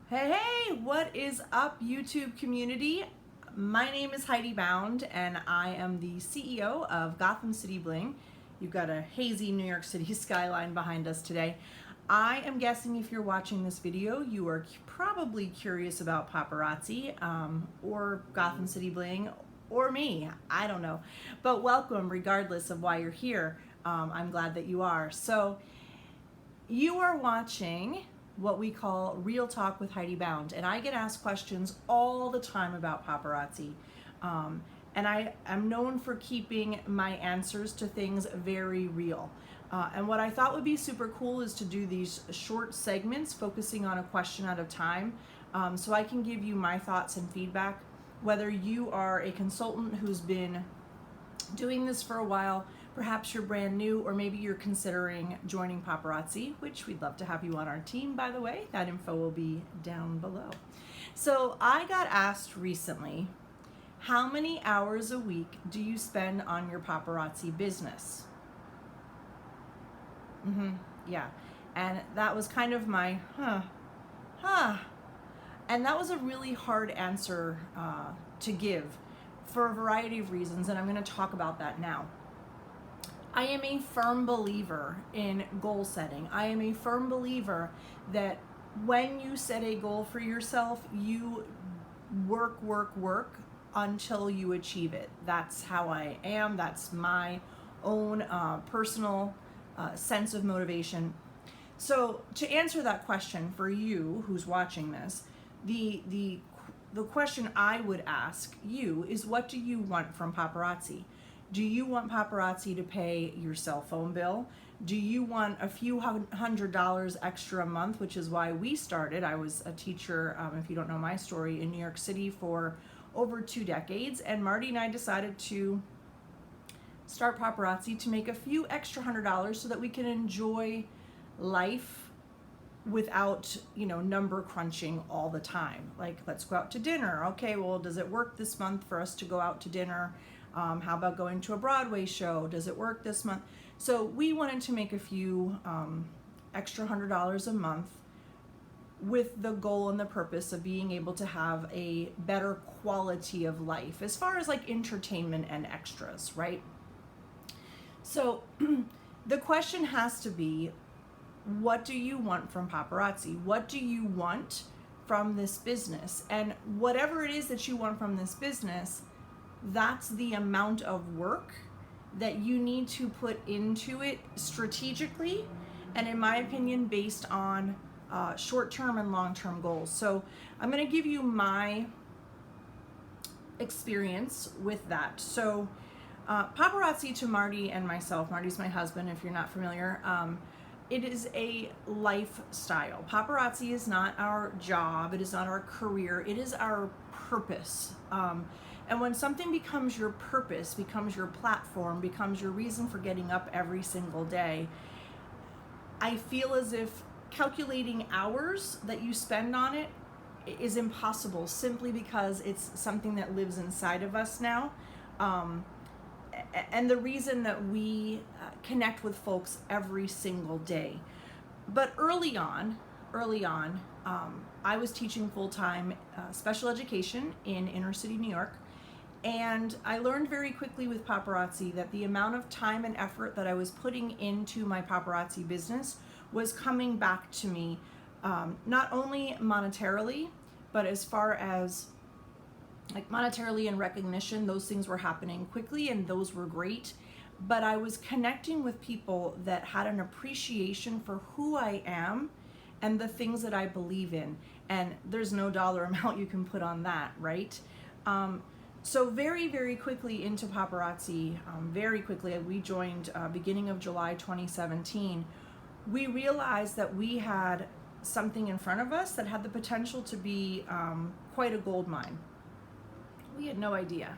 Hey, what is up, YouTube community? My name is Heidi Bound, and I am the CEO of Gotham City Bling. You've got a hazy New York City skyline behind us today. I am guessing if you're watching this video, you are probably curious about paparazzi, or Gotham City Bling, or me. I don't know. But welcome, regardless of why you're here. I'm glad that you are. So, you are watching what we call Real Talk with Heidi Bound, and I get asked questions all the time about paparazzi. And I am known for keeping my answers to things very real. And what I thought would be super cool is to do these short segments focusing on a question at a time, so I can give you my thoughts and feedback, whether you are a consultant who's been doing this for a while, perhaps you're brand new, or maybe you're considering joining paparazzi, which we'd love to have you on our team, by the way. That info will be down below. So I got asked recently, how many hours a week do you spend on your paparazzi business? Yeah. And that was kind of my, And that was a really hard answer to give for a variety of reasons, and I'm going to talk about that now. I am a firm believer in goal setting. I am a firm believer that when you set a goal for yourself, you work until you achieve it. That's how I am. That's my own personal sense of motivation. So to answer that question for you who's watching this, the question I would ask you is, what do you want from paparazzi? Do you want paparazzi to pay your cell phone bill? Do you want a few $100s extra a month, which is why we started? I was a teacher, if you don't know my story, in New York City for over 2 decades, and Marty and I decided to start paparazzi to make a few extra $100 so that we can enjoy life without, number crunching all the time. Like, let's go out to dinner. Okay, well, does it work this month for us to go out to dinner? How about going to a Broadway show? Does it work this month? So we wanted to make a few extra $100 a month with the goal and the purpose of being able to have a better quality of life as far as like entertainment and extras, right? So the question has to be, what do you want from paparazzi? What do you want from this business? And whatever it is that you want from this business, that's the amount of work that you need to put into it strategically, and in my opinion, based on short-term and long-term goals. So I'm going to give you my experience with that. So paparazzi to Marty and myself, Marty's my husband if you're not familiar, it is a lifestyle. Paparazzi is not our job, it is not our career, it is our purpose. And when something becomes your purpose, becomes your platform, becomes your reason for getting up every single day, I feel as if calculating hours that you spend on it is impossible, simply because it's something that lives inside of us now. And the reason that we connect with folks every single day. But early on, I was teaching full-time special education in inner city New York. And I learned very quickly with paparazzi that the amount of time and effort that I was putting into my paparazzi business was coming back to me, not only monetarily, but as far as like monetarily and recognition. Those things were happening quickly and those were great. But I was connecting with people that had an appreciation for who I am and the things that I believe in. And there's no dollar amount you can put on that, right? So very quickly into paparazzi, very quickly, we joined beginning of July 2017. We realized that we had something in front of us that had the potential to be quite a gold mine. We had no idea,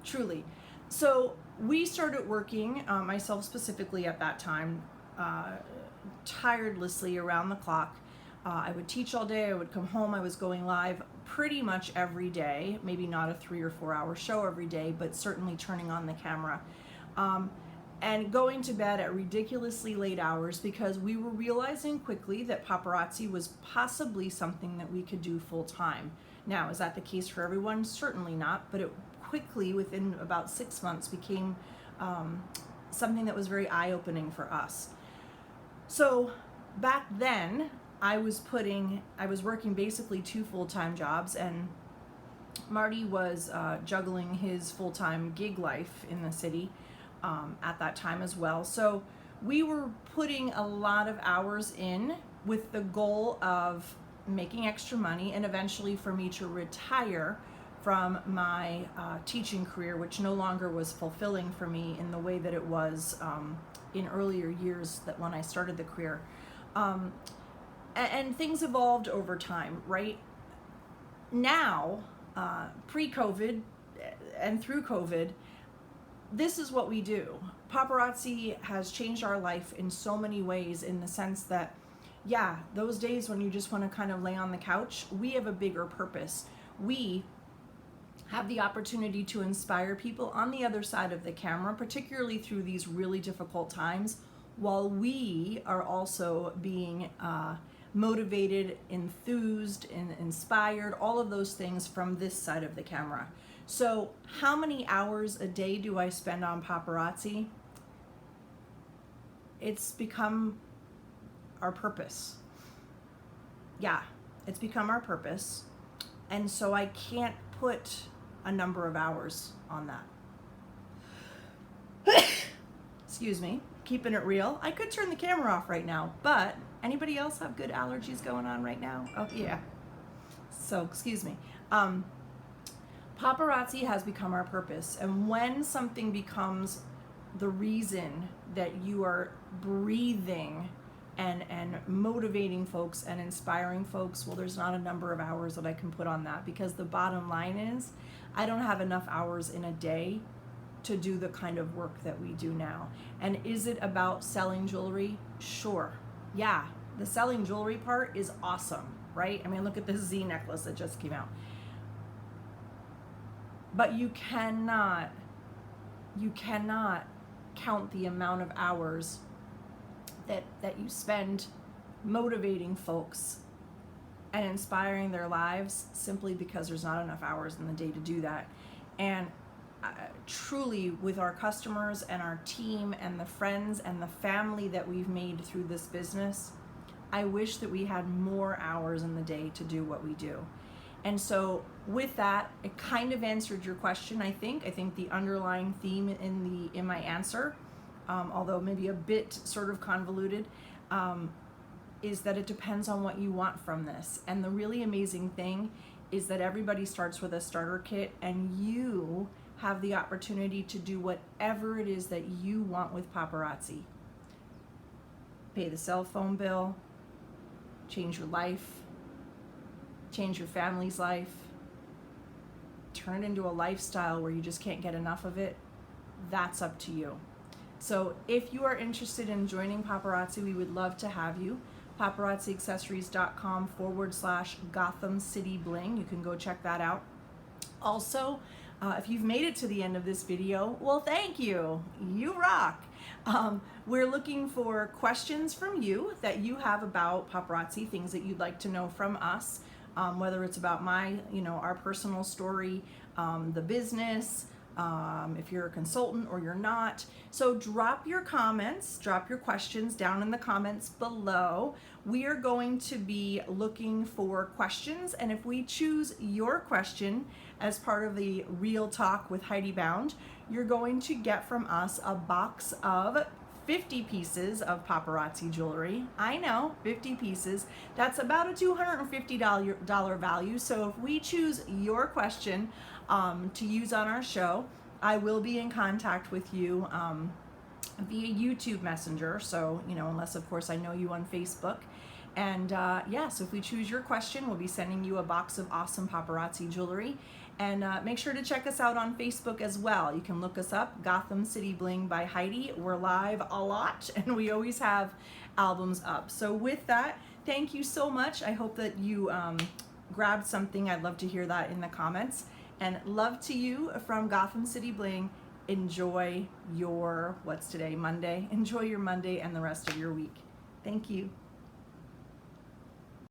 truly. So we started working, myself specifically at that time, tirelessly around the clock. I would teach all day, I would come home, I was going live pretty much every day, maybe not a 3 or 4 hour show every day, but certainly turning on the camera. and going to bed at ridiculously late hours because we were realizing quickly that paparazzi was possibly something that we could do full time. Now, is that the case for everyone? Certainly not, but it quickly, within about 6 months, became something that was very eye-opening for us. So back then, I was working basically 2 full-time jobs, and Marty was juggling his full-time gig life in the city at that time as well. So we were putting a lot of hours in with the goal of making extra money and eventually for me to retire from my teaching career, which no longer was fulfilling for me in the way that it was in earlier years that when I started the career. And things evolved over time, right? Now, pre-COVID and through COVID, this is what we do. Paparazzi has changed our life in so many ways, in the sense that, yeah, those days when you just want to kind of lay on the couch, we have a bigger purpose. We have the opportunity to inspire people on the other side of the camera, particularly through these really difficult times, while we are also being motivated, enthused, and inspired, all of those things from this side of the camera. So how many hours a day do I spend on paparazzi? It's become our purpose. Yeah, it's become our purpose. And so I can't put a number of hours on that. Excuse me, keeping it real. I could turn the camera off right now, but anybody else have good allergies going on right now? Oh yeah. So, excuse me. Paparazzi has become our purpose. And when something becomes the reason that you are breathing and motivating folks and inspiring folks, well, there's not a number of hours that I can put on that, because the bottom line is I don't have enough hours in a day to do the kind of work that we do now. And is it about selling jewelry? Sure. Yeah, the selling jewelry part is awesome, right? I mean, look at this Z necklace that just came out. But you cannot count the amount of hours that you spend motivating folks and inspiring their lives simply because there's not enough hours in the day to do that. And truly, with our customers and our team and the friends and the family that we've made through this business, I wish that we had more hours in the day to do what we do. And so with that, it kind of answered your question, I think. I think the underlying theme in my answer, although maybe a bit sort of convoluted, is that it depends on what you want from this. And the really amazing thing is that everybody starts with a starter kit, and you have the opportunity to do whatever it is that you want with paparazzi. Pay the cell phone bill, change your life, change your family's life, turn it into a lifestyle where you just can't get enough of it. That's up to you. So if you are interested in joining Paparazzi, we would love to have you. paparazziaccessories.com/Gotham City Bling. You can go check that out. Also, if you've made it to the end of this video, well, thank you. You rock. We're looking for questions from you that you have about paparazzi, things that you'd like to know from us, whether it's about our personal story, the business, if you're a consultant or you're not. So drop your comments, drop your questions down in the comments below. We are going to be looking for questions, and if we choose your question as part of the Real Talk with Heidi Bound, you're going to get from us a box of 50 pieces of paparazzi jewelry. I know, 50 pieces. That's about a $250 value. So if we choose your question to use on our show, I will be in contact with you via YouTube Messenger. So, unless of course I know you on Facebook. And so if we choose your question, we'll be sending you a box of awesome paparazzi jewelry. And make sure to check us out on Facebook as well. You can look us up, Gotham City Bling by Heidi. We're live a lot, and we always have albums up. So with that, thank you so much. I hope that you grabbed something. I'd love to hear that in the comments. And love to you from Gotham City Bling. enjoy your, what's today, Monday? Enjoy your Monday and the rest of your week. Thank you.